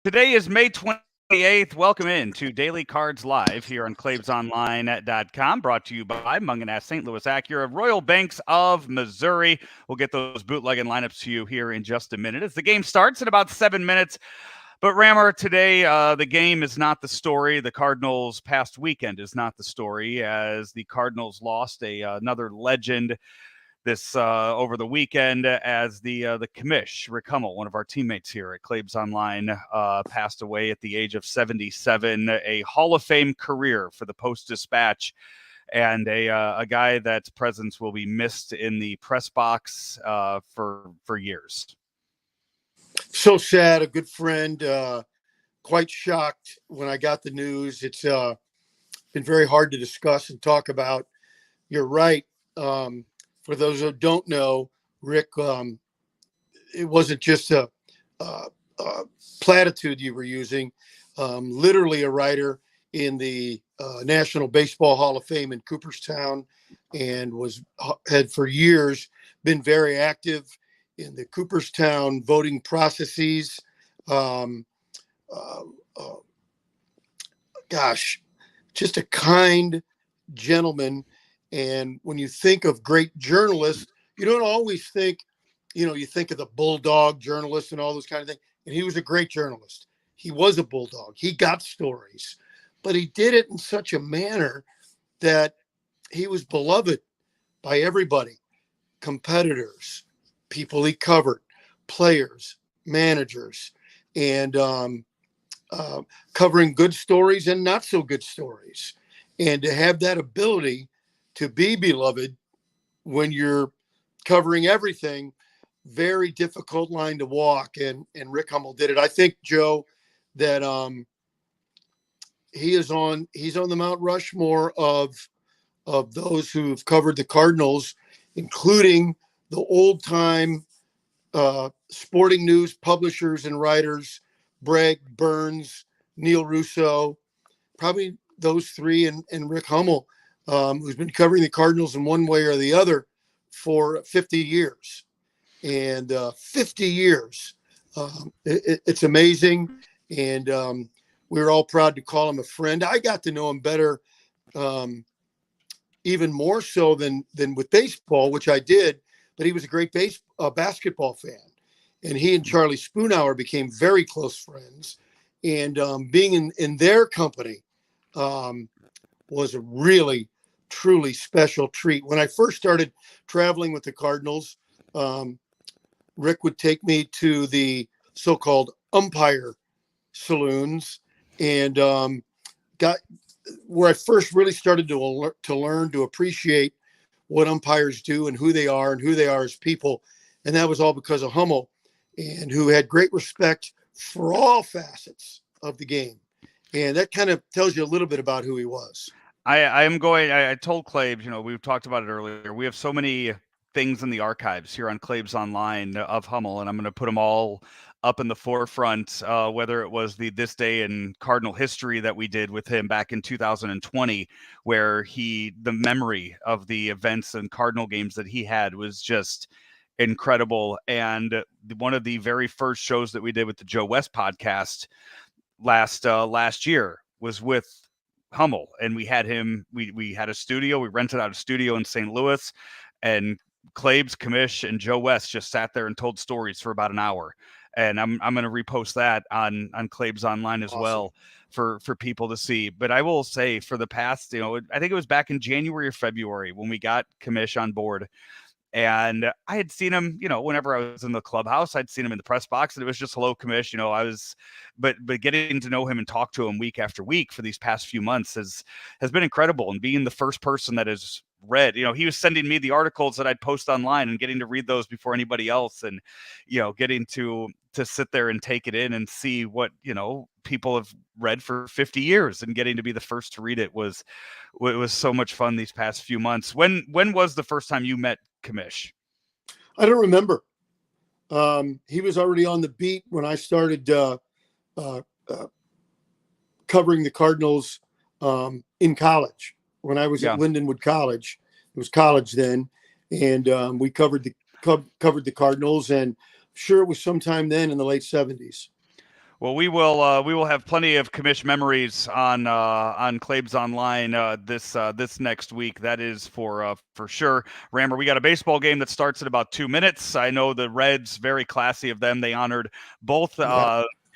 Today is May 28th. Welcome in to Daily Cards Live here on ClavesOnline.com, brought to you by Mungan St. Louis Acura, Royal Banks of Missouri. We'll get those bootleg and lineups to you here in just a minute as the game starts in about 7 minutes. But Rammer, today the game is not the story. The Cardinals' past weekend is not the story, as the Cardinals lost another legend this over the weekend as the Commish, Rick Hummel, one of our teammates here at Claves Online, passed away at the age of 77. A Hall of Fame career for the Post-Dispatch, and a guy that's presence will be missed in the press box for years. So sad. A good friend. Quite shocked when I got the news. It's been very hard to discuss and talk about. You're right. For those who don't know, Rick, it wasn't just a platitude you were using. Literally a writer in the National Baseball Hall of Fame in Cooperstown, and had for years been very active in the Cooperstown voting processes. Just a kind gentleman. And when you think of great journalists, you don't always think, you think of the bulldog journalist and all those kind of things. And he was a great journalist. He was a bulldog. He got stories, but he did it in such a manner that he was beloved by everybody, competitors, people he covered, players, managers, and covering good stories and not so good stories. And to have that ability to be beloved when you're covering everything, very difficult line to walk. And Rick Hummel did it. I think, Joe, that he's on the Mount Rushmore of those who've covered the Cardinals, including the old time sporting news publishers and writers, Bragg, Burns, Neil Russo, probably those three, and Rick Hummel, who's been covering the Cardinals in one way or the other for 50 years. And 50 years, it's amazing. And we're all proud to call him a friend. I got to know him better, even more so than with baseball, which I did, but he was a great basketball fan. And he and Charlie Spoonhour became very close friends. And being in their company was a really, truly special treat. When I first started traveling with the Cardinals, Rick would take me to the so-called umpire saloons, and got where I first really started to learn to appreciate what umpires do and who they are as people. And that was all because of Hummel, and who had great respect for all facets of the game. And that kind of tells you a little bit about who he was. I told Claves, we've talked about it earlier. We have so many things in the archives here on Claves Online of Hummel, and I'm going to put them all up in the forefront, whether it was the This Day in Cardinal History that we did with him back in 2020, where the memory of the events and Cardinal games that he had was just incredible. And one of the very first shows that we did with the Joe West podcast last year was with Hummel, and we had him. We had a studio. We rented out a studio in St. Louis, and Claves, Commish, and Joe West just sat there and told stories for about an hour. And I'm going to repost that on Claves Online as well for people to see. But I will say, for the past, I think it was back in January or February when we got Commish on board. And I had seen him, whenever I was in the clubhouse, I'd seen him in the press box, and it was just hello, Commish. But getting to know him and talk to him week after week for these past few months has been incredible. And being the first person that has read, he was sending me the articles that I'd post online and getting to read those before anybody else, and getting to sit there and take it in and see what people have read for 50 years, and getting to be the first to read it was so much fun these past few months. When was the first time you met Commish? I don't remember. He was already on the beat when I started covering the Cardinals in college. When I was at Lindenwood College, it was college then, and we covered the Cardinals, and sure it was sometime then in the late 70s. Well, we will have plenty of Commish memories on Claibs Online this next week. That is for sure. Rammer, we got a baseball game that starts in about 2 minutes. I know the Reds, very classy of them. They honored both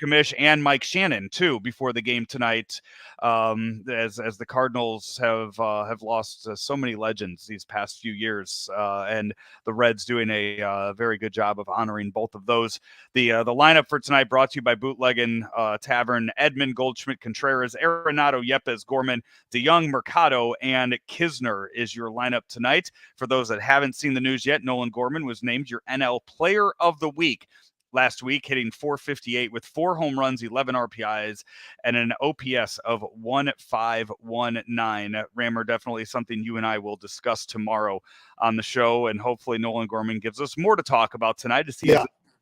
Commish and Mike Shannon too before the game tonight, as the Cardinals have lost so many legends these past few years, and the Reds doing a very good job of honoring both of those. The lineup for tonight brought to you by Bootleggin Tavern: Edmund, Goldschmidt, Contreras, Arenado, Yepes, Gorman, DeYoung, Mercado, and Kisner is your lineup tonight. For those that haven't seen the news yet, Nolan Gorman was named your NL Player of the Week last week, hitting .458 with 4 home runs, 11 RPIs, and an OPS of 1.519. Rammer, definitely something you and I will discuss tomorrow on the show, and hopefully Nolan Gorman gives us more to talk about tonight to see his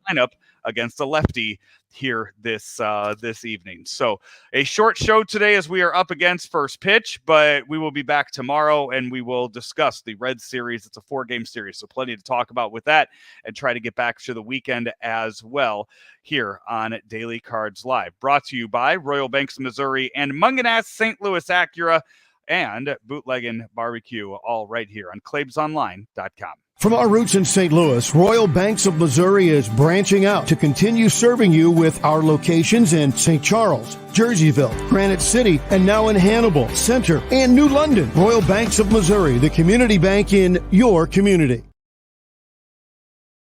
lineup against a lefty here this evening. So a short show today as we are up against first pitch, but we will be back tomorrow and we will discuss the Reds series. It's a 4-game series, so plenty to talk about with that, and try to get back to the weekend as well here on Daily Cards Live. Brought to you by Royal Banks of Missouri and Munganast St. Louis Acura and Bootleggin Barbecue, all right here on ClaibsOnline.com. From our roots in St. Louis, Royal Banks of Missouri is branching out to continue serving you with our locations in St. Charles, Jerseyville, Granite City, and now in Hannibal, Center, and New London. Royal Banks of Missouri, the community bank in your community.